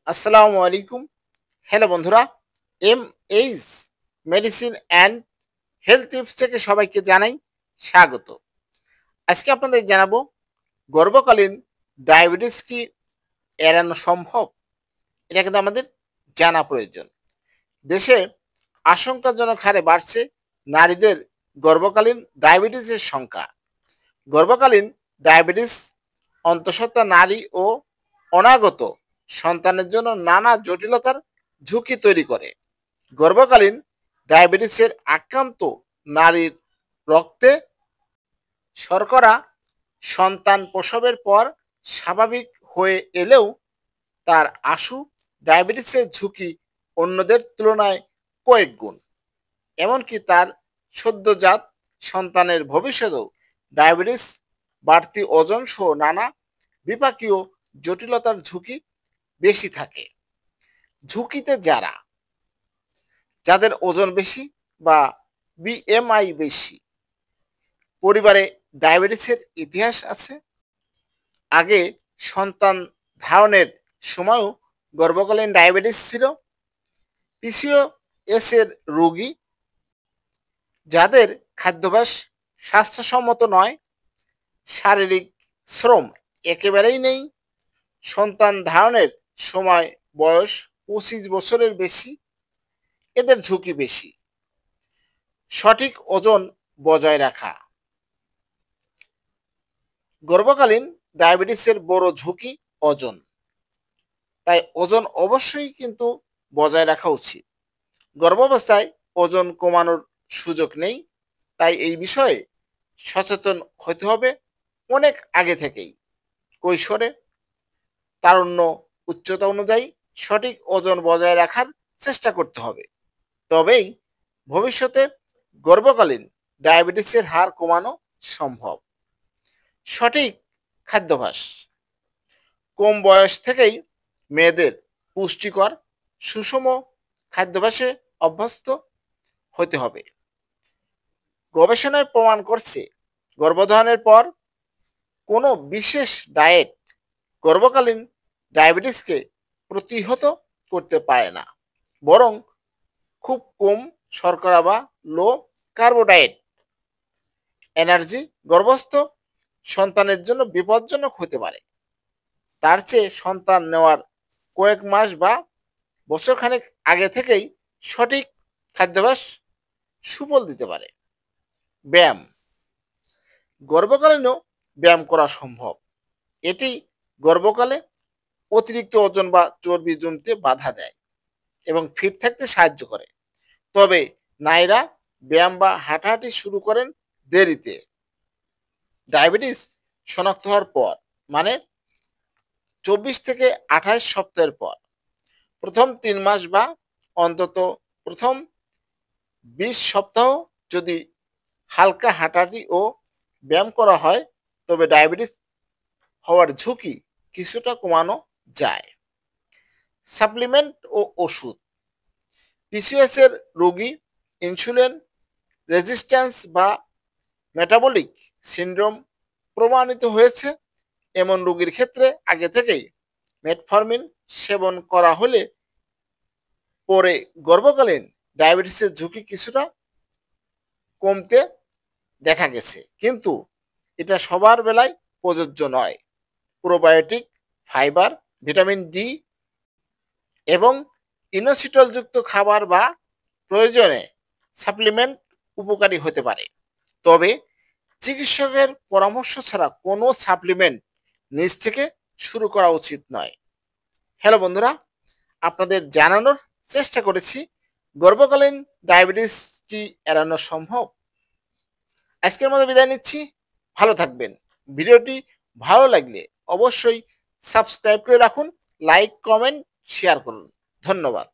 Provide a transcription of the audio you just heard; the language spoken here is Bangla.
আসসালামু আলাইকুম। হ্যালো বন্ধুরা, M H medicine and health tips থেকে সবাইকে জানাই স্বাগত। আজকে আপনাদের জানাবো গর্ভকালীন ডায়াবেটিস কি এড়ানো সম্ভব? এটা কিন্তু আমাদের জানা প্রয়োজন। দেশে আশঙ্কাজনক হারে বাড়ছে নারীদের গর্ভকালীন ডায়াবেটিসের সংখ্যা। গর্ভকালীন ডায়াবেটিস অন্তঃসত্ত্বা নারী ও অনাগত সন্তানের জন্য নানা জটিলতার ঝুঁকি তৈরি করে। গর্ভকালীন ডায়াবেটিসের আক্রান্ত নারীর রক্তে শর্করা সন্তান প্রসবের পর স্বাভাবিক হয়ে এলেও তার আশু ডায়াবেটিসের ঝুঁকি অন্যদের তুলনায় কয়েক গুণ। এমনকি তার সদ্যজাত সন্তানের ভবিষ্যতেও ডায়াবেটিস, বাড়তি ওজন সহ নানা বিপাকীয় জটিলতার ঝুঁকি বেশি থাকে। ঝুঁকিতে যাদের ওজন বেশি বা বিএমআই বেশি, পরিবারে ডায়াবেটিসের ইতিহাস আছে, আগে সন্তান ধারণের সময়ও গর্ভকালীন ডায়াবেটিস ছিল, পিসিওএস এর রোগী, যাদের খাদ্যাভ্যাস স্বাস্থ্যসম্মত নয়, শারীরিক শ্রম একেবারেই নেই, সন্তান ধারণের সময় বয়স 25 বছরের বেশি, এদের ঝুঁকি বেশি। সঠিক ওজন বজায় রাখা। গর্ভকালীন ডায়াবেটিসের বড় ঝুঁকি ওজন, তাই ওজন অবশ্যই কিন্তু বজায় রাখা উচিত। গর্ভাবস্থায় ওজন কমানোর সুযোগ নেই, তাই এই বিষয়ে সচেতন হতে হবে অনেক আগে থেকেই। কৈশোরে তারুণ্য উচ্চতা অনুযায়ী সঠিক ওজন বজায় রাখার চেষ্টা করতে হবে, তবেই ভবিষ্যতে গর্ভকালীন ডায়াবেটিসের হার কমানো সম্ভব। সঠিক খাদ্যাভ্যাস। কম বয়স থেকেই মেয়েদের পুষ্টিকর সুষম খাদ্যাভ্যাসে অভ্যস্ত হতে হবে। গবেষণায় প্রমাণ করছে গর্ভধারণের পর কোনো বিশেষ ডায়েট গর্ভকালীন ডায়াবেটিসকে প্রতিহত করতে পারে না, বরং খুব কম শর্করা বা লো কার্বোডায়েট এনার্জি গর্ভস্থ সন্তানের জন্য বিপজ্জনক হতে পারে। তার চেয়ে সন্তান নেওয়ার কয়েক মাস বা বছরখানেক আগে থেকেই সঠিক খাদ্যাভ্যাস সুফল দিতে পারে। ব্যায়াম। গর্ভকালীনও ব্যায়াম করা সম্ভব। এটি গর্ভকালে অতিরিক্ত ওজন বা চর্বি জমতে বাধা দেয় এবং ফিট থাকতে সাহায্য করে। তবে নারীরা ব্যায়াম বা হাঁটাহাঁটি শুরু করেন দেরিতে। ডায়াবেটিস শনাক্ত হওয়ার পর, মানে 24 থেকে 28 সপ্তাহের পর, প্রথম 3 মাস বা অন্তত প্রথম 20 সপ্তাহ যদি হালকা হাঁটাহাঁটি ও ব্যায়াম করা হয়, তবে ডায়াবেটিস হওয়ার ঝুঁকি কিছুটা কমানো যায়। সাপ্লিমেন্ট ও ওষুধ। পিসিওএস এর রোগী, ইনসুলিন রেজিস্ট্যান্স বা মেটাবলিক সিন্ড্রোম প্রমাণিত হয়েছে এমন রোগীর ক্ষেত্রে আগে থেকেই মেটফরমিন সেবন করা হলে পরে গর্ভকালীন ডায়াবেটিসের ঝুঁকি কিছুটা কমতে দেখা গেছে, কিন্তু এটা সবার বেলায় প্রযোজ্য নয়। প্রোবায়োটিক, ফাইবার, ভিটামিন ডি এবং ইনোসিটলযুক্ত খাবার বা প্রয়োজনে সাপ্লিমেন্ট উপকারী হতে পারে, তবে চিকিৎসকের পরামর্শ ছাড়া কোনো সাপ্লিমেন্ট নিজ থেকে শুরু করা উচিত নয়। হ্যালো বন্ধুরা, আপনাদের জানানোর চেষ্টা করেছি গর্ভকালীন ডায়াবেটিস কি এড়ানো সম্ভব। আজকের মতো বিদায় নিচ্ছি। ভালো থাকবেন। ভিডিওটি ভালো লাগলে অবশ্যই সাবস্ক্রাইব করে রাখুন, লাইক, কমেন্ট, শেয়ার করুন। ধন্যবাদ।